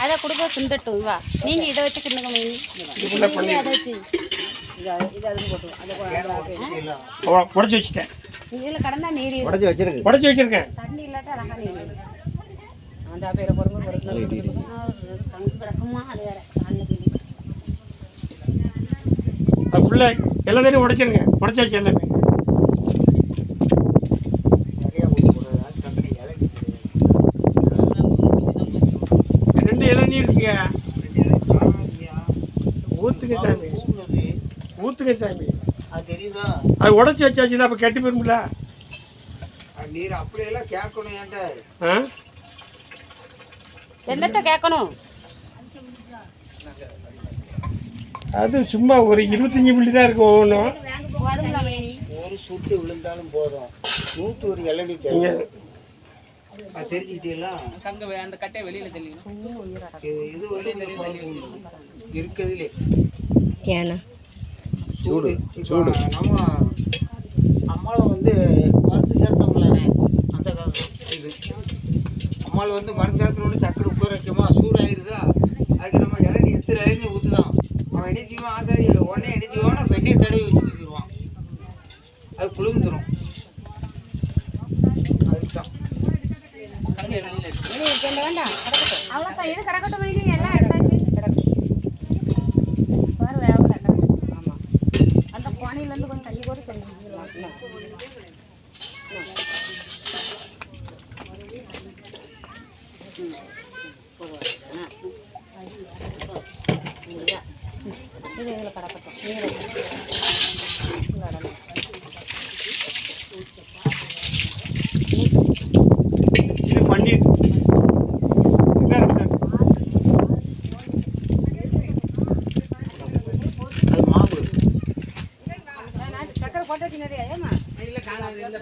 அதை கொடுக்க சுண்டட்டும் வா. நீங்க இதை வச்சு கிண்டுங்க மீன். அதை வச்சு உடச்சி வச்சுட்டேன். இதில் கடந்தா நீர் உடச்சி வச்சிருக்கேன். தண்ணி இல்லாட்டா அழகா நீர் அந்த பேரை கிடக்குமா அது வேற. அது ஃபுல்லாக எல்லா தண்ணியும் உடைச்சிருங்க. உடச்சாச்சு எல்லாமே. ரெண்டு இளநீ இருக்குங்க. ஊற்றுங்க சாமி, ஊற்றுங்க சாமி. அது தெரியுதா? அது உடச்சி வச்சாச்சுன்னா அப்போ கெட்டு போயிருமில்ல. நீர் அப்படியெல்லாம் கேட்கணும். ஏன்டா என்னத்தை கேட்கணும்? அது சும்மா ஒரு 25 மில்லி தான் இருக்கும் ஒவ்வொன்றும். ஒரு சுட்டு விழுந்தாலும் போதும். 100 இளநீ தெரியும். அது தெரிஞ்சுக்கிட்டீங்களா? அந்த கட்டை வெளியில தெரியும். இது இருக்குதுலே ஏன்னா சூடு சூடு. நம்ம அம்மாவை வந்து மருந்து சேர்த்தோம்லானே அந்த காலம். இது அம்மாவை வந்து மருந்து சேர்த்தோன்னு சக்கரை உட்கார வைக்கமா சூடாயிருதா. அதுக்கு நம்ம இளநீ எத்தனை இளநீ ஊற்றுதான். அவன் என்ன செய்வான்? ஆசாரி உடனே என்ன செய்வான்? வெந்நீரை தடவி வச்சுட்டு போயிடுவான். அது குளிர்ந்துடும். அதுதான் வேண்டாம். அவ்வளோதான். இது கிடக்கட்டும். எல்லாம் எடுத்தாச்சு. பாரு வேவல. ஆமாம். அந்த பானையிலேருந்து கொஞ்சம் தண்ணி கூட தெரியும். இது இதில் கிடக்கட்டும். இது பன்னீர். அது மாவு. சக்கரை போட்டு நிறைய ஏமா இல்லை காணாது.